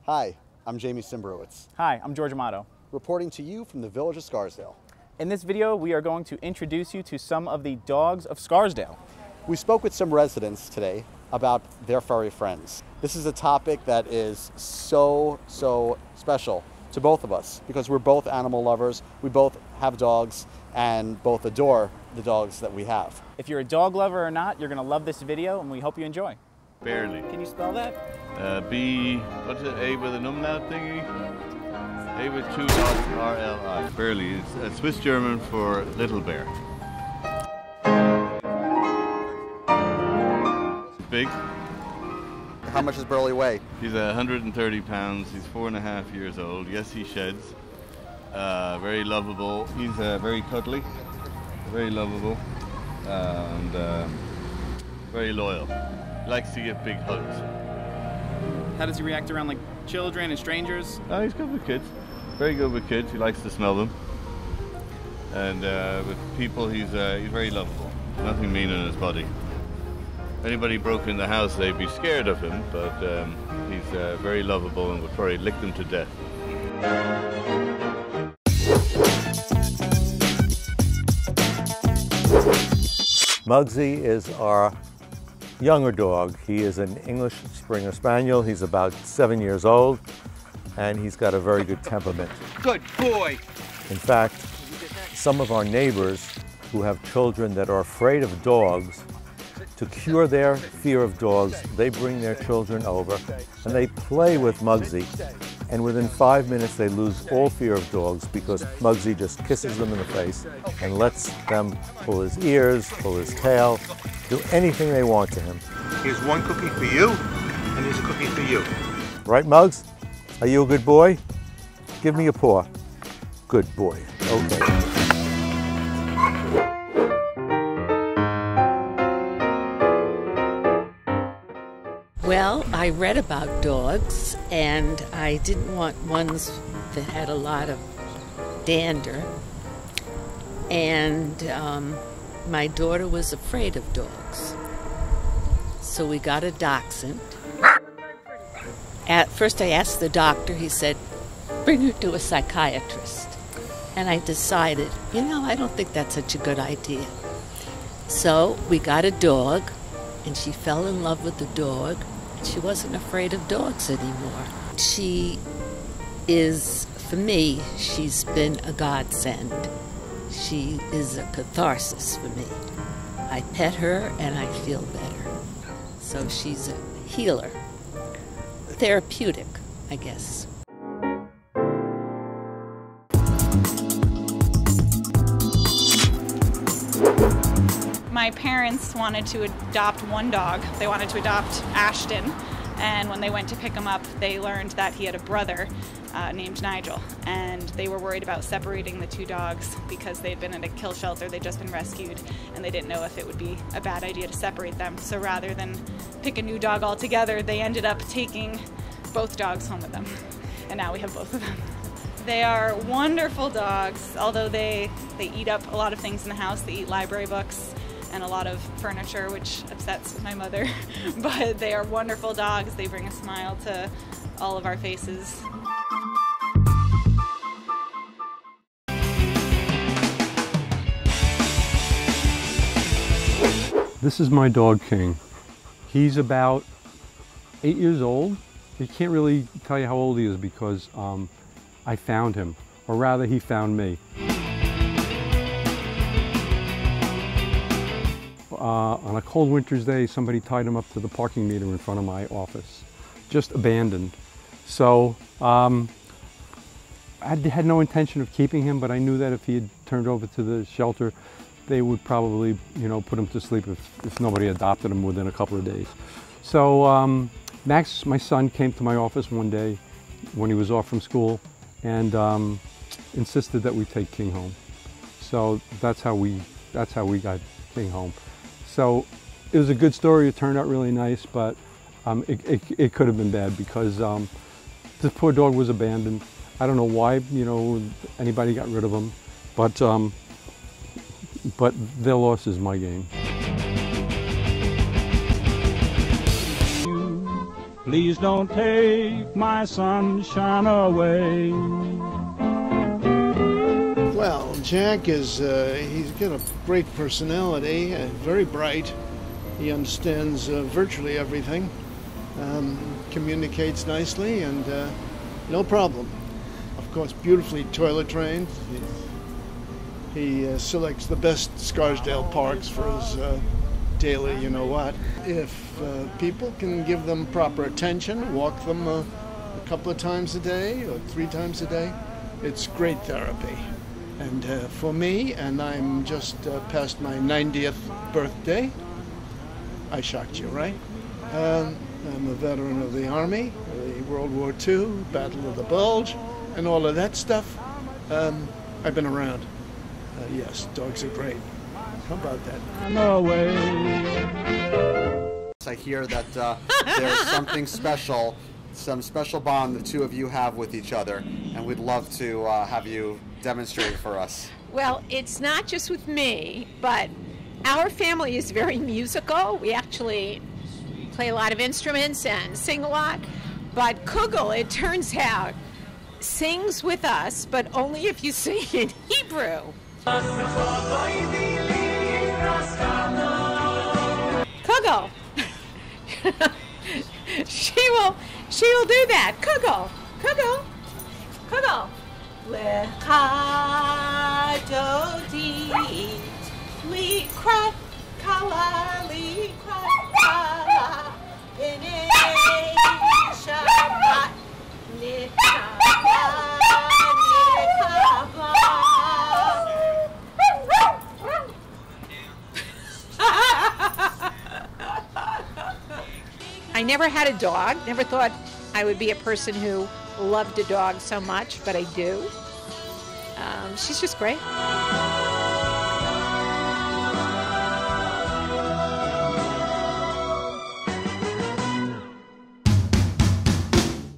Hi, I'm Jamie Simbrowitz, Hi, I'm George Amato. reporting to you from the village of Scarsdale. In this video, we are going to introduce you to some of the dogs of Scarsdale. We spoke with some residents today about their furry friends. This is a topic that is so special to both of us because we're both animal lovers, we both have dogs, and both adore the dogs that we have. If you're a dog lover or not, you're going to love this video, and we hope you enjoy. Barely. Can you spell that? B, what's it, A with an umlaut thingy? A with two dots, R-L-I. Barely is a Swiss German for little bear. Big. How much does Burley weigh? He's 130 pounds. He's 4.5 years old. Yes, he sheds. Very lovable. He's very cuddly, very lovable, and very loyal. Likes to give big hugs. How does he react around like children and strangers? He's good with kids. Very good with kids. He likes to smell them. And with people, he's very lovable. Nothing mean in his body. If anybody broke in the house, they'd be scared of him, but he's very lovable and would probably lick them to death. Muggsy is our younger dog. He is an English Springer Spaniel. He's about 7 years old, and he's got a very good temperament. Good boy. In fact, some of our neighbors who have children that are afraid of dogs, to cure their fear of dogs, they bring their children over and they play with Muggsy. And within 5 minutes, they lose all fear of dogs because Muggsy just kisses them in the face and lets them pull his ears, pull his tail, do anything they want to him. Here's one cookie for you, and here's a cookie for you. Right, Muggs? Are you a good boy? Give me a paw. Good boy. Okay. Well, I read about dogs, and I didn't want ones that had a lot of dander. And my daughter was afraid of dogs. So we got a Dachshund. At first I asked the doctor, he said, bring her to a psychiatrist. And I decided, I don't think that's such a good idea. So we got a dog, and she fell in love with the dog. She wasn't afraid of dogs anymore. She is, for me, she's been a godsend. She is a catharsis for me. I pet her and I feel better. So she's a healer. Therapeutic, I guess. My parents wanted to adopt one dog. They wanted to adopt Ashton, and when they went to pick him up, they learned that he had a brother named Nigel, and they were worried about separating the two dogs because they'd been in a kill shelter, they'd just been rescued, and they didn't know if it would be a bad idea to separate them. So rather than pick a new dog altogether, they ended up taking both dogs home with them, and now we have both of them. They are wonderful dogs, although they eat up a lot of things in the house. They eat library books and a lot of furniture, which upsets my mother. But they are wonderful dogs. They bring a smile to all of our faces. This is my dog King. He's about 8 years old. I can't really tell you how old he is because I found him, or rather he found me. On a cold winter's day, somebody tied him up to the parking meter in front of my office, just abandoned. So I had no intention of keeping him, but I knew that if he had turned over to the shelter, they would probably, put him to sleep if nobody adopted him within a couple of days. So Max, my son, came to my office one day when he was off from school and insisted that we take King home. So that's how we got King home. So it was a good story. It turned out really nice, but it could have been bad because this poor dog was abandoned. I don't know why anybody got rid of him, but their loss is my gain. Please don't take my sunshine away. Well, Jack is, he's got a great personality, very bright. He understands virtually everything, communicates nicely, and no problem. Of course, beautifully toilet trained. He selects the best Scarsdale parks for his daily you-know-what. If people can give them proper attention, walk them a couple of times a day or 3 times a day, it's great therapy. And for me, and I'm just past my 90th birthday, I shocked you, right? I'm a veteran of the Army, the World War II, Battle of the Bulge, and all of that stuff. I've been around. Yes, dogs are great. How about that? I hear that there's something special, some special bond the two of you have with each other, and we'd love to have you demonstrate it for us. Well, it's not just with me, but our family is very musical. We actually play a lot of instruments and sing a lot. But Kugel, it turns out, sings with us, but only if you sing in Hebrew. Kugel. she will do that. Kugel. Kugel. Kugel. Lecha dodi likrat kala likrat kala b'nei Shabbat nikava nikava. I never had a dog, never thought I would be a person who loved a dog so much, but I do. She's just great.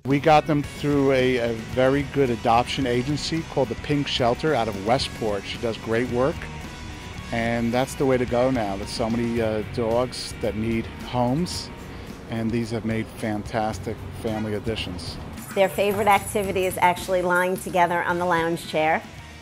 We got them through a very good adoption agency called the Pink Shelter out of Westport. She does great work, and that's the way to go now. There's so many dogs that need homes, and these have made fantastic family additions. Their favorite activity is actually lying together on the lounge chair,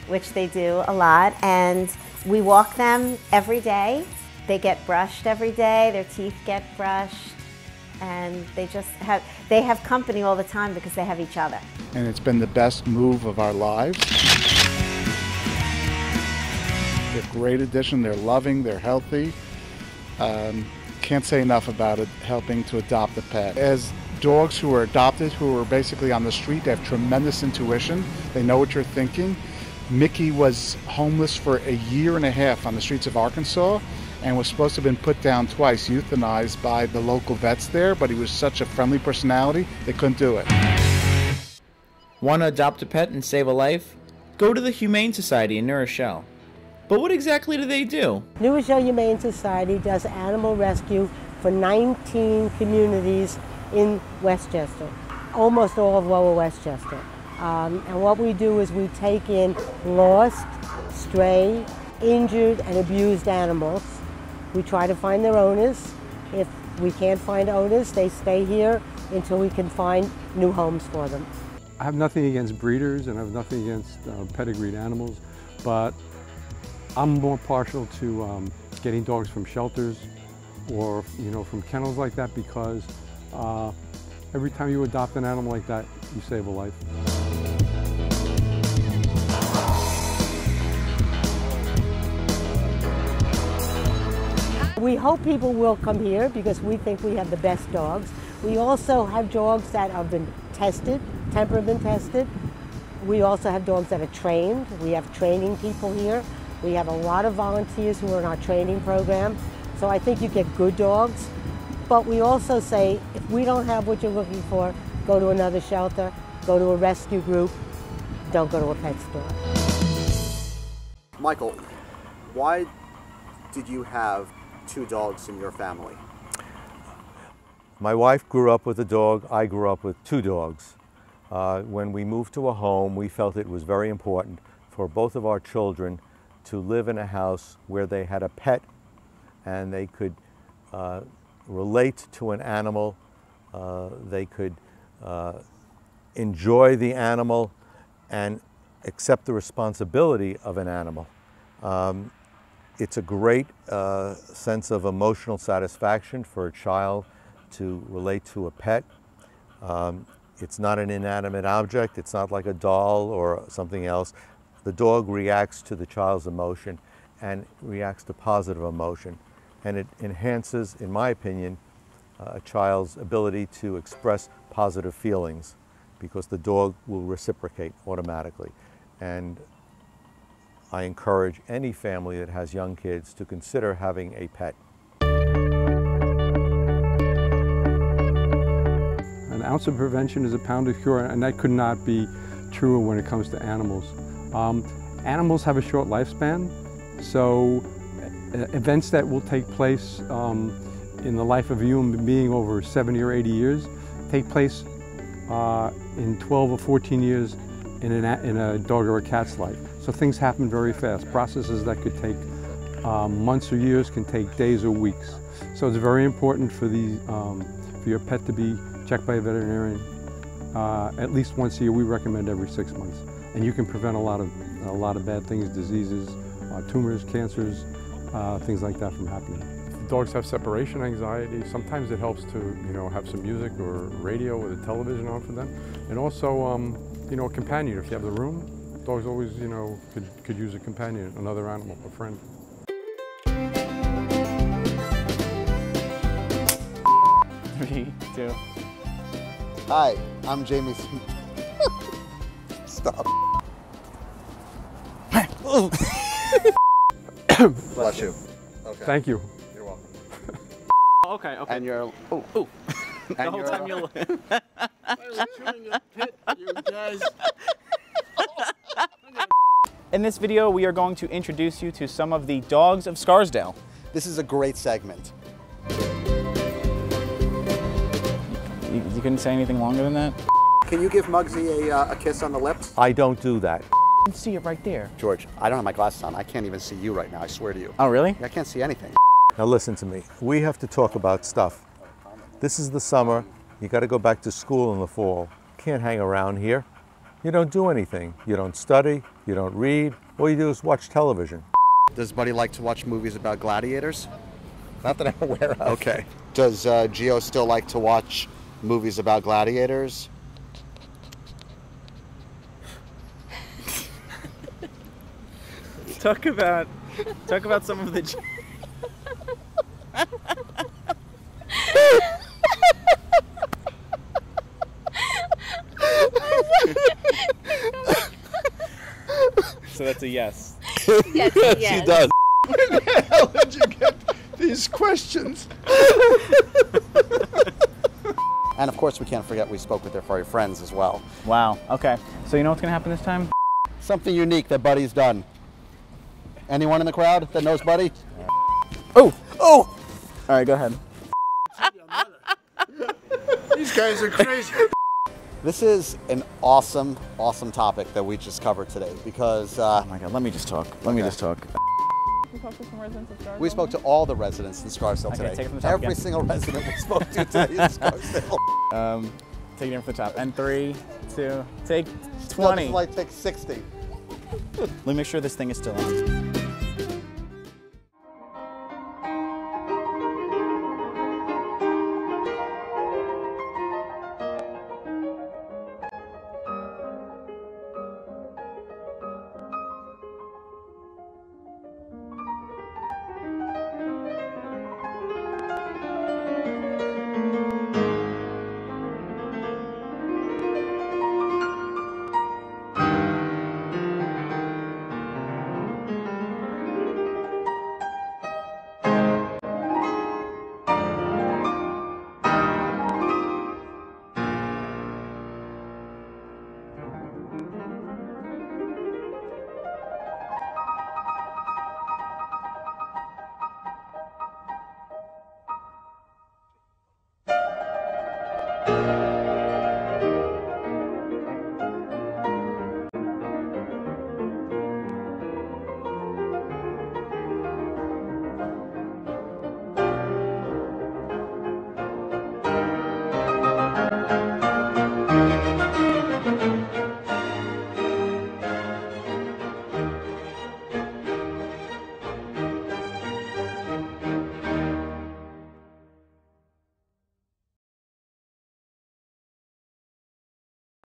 which they do a lot, and we walk them every day. They get brushed every day, their teeth get brushed, and they have company all the time because they have each other. And it's been the best move of our lives. They're a great addition, they're loving, they're healthy. Can't say enough about it, helping to adopt a pet. As dogs who are adopted, who are basically on the street, they have tremendous intuition. They know what you're thinking. Mickey was homeless for a year and a half on the streets of Arkansas and was supposed to have been put down twice, euthanized by the local vets there, but he was such a friendly personality, they couldn't do it. Want to adopt a pet and save a life? Go to the Humane Society in New Rochelle. But what exactly do they do? New Rochelle Humane Society does animal rescue for 19 communities in Westchester, almost all of Lower Westchester. And what we do is we take in lost, stray, injured, and abused animals. We try to find their owners. If we can't find owners, they stay here until we can find new homes for them. I have nothing against breeders and I have nothing against pedigreed animals, but I'm more partial to getting dogs from shelters or from kennels like that, because every time you adopt an animal like that, you save a life. We hope people will come here because we think we have the best dogs. We also have dogs that have been tested, temperament tested. We also have dogs that are trained. We have training people here. We have a lot of volunteers who are in our training program. So I think you get good dogs. But we also say, if we don't have what you're looking for, go to another shelter, go to a rescue group, don't go to a pet store. Michael, why did you have 2 dogs in your family? My wife grew up with a dog. I grew up with 2 dogs. When we moved to a home, we felt it was very important for both of our children to live in a house where they had a pet and they could relate to an animal they could enjoy the animal and accept the responsibility of an animal. It's a great sense of emotional satisfaction for a child to relate to a pet. It's not an inanimate object. It's not like a doll or something else. The dog reacts to the child's emotion and reacts to positive emotion. And it enhances, in my opinion, a child's ability to express positive feelings because the dog will reciprocate automatically. And I encourage any family that has young kids to consider having a pet. An ounce of prevention is a pound of cure, and that could not be truer when it comes to animals. Animals have a short lifespan, so events that will take place in the life of a human being over 70 or 80 years take place in 12 or 14 years in a dog or a cat's life. So things happen very fast. Processes that could take months or years can take days or weeks. So it's very important for your pet to be checked by a veterinarian at least once a year. We recommend every 6 months, and you can prevent a lot of bad things, diseases, tumors, cancers, things like that from happening. Dogs have separation anxiety. Sometimes it helps to, have some music or radio with a television on for them, and also, a companion. If you have the room, dogs always, could use a companion, another animal, a friend. 3, 2. Hi, I'm Jamie. Stop. Bless you. Okay. Thank you. You're welcome. Okay. And you're. Ooh. The whole time you'll. In this video, we are going to introduce you to some of the dogs of Scarsdale. This is a great segment. You couldn't say anything longer than that? Can you give Muggsy a kiss on the lips? I don't do that. You can see it right there. George, I don't have my glasses on. I can't even see you right now, I swear to you. Oh, really? I can't see anything. Now listen to me. We have to talk about stuff. This is the summer. You got to go back to school in the fall. Can't hang around here. You don't do anything. You don't study. You don't read. All you do is watch television. Does Buddy like to watch movies about gladiators? Not that I'm aware of. Okay. Does Gio still like to watch movies about gladiators? Talk about some of the. So that's a yes. Yes, She does. Where the hell did you get these questions? And of course, we can't forget we spoke with their furry friends as well. Wow. Okay. So you know what's gonna happen this time? Something unique that Buddy's done. Anyone in the crowd that knows Buddy? Oh! Oh! All right, go ahead. These guys are crazy. This is an awesome, awesome topic that we just covered today because... oh my God, let me just talk. Let me just talk. We talked to some residents of Scarsdale. We spoke to all the residents in Scarsdale Okay, today. take it from the top Every again. single resident we spoke to today in Scarsdale. Take it in from the top. And 3, 2, take Still 20. just like take 60. Let me make sure this thing is still on.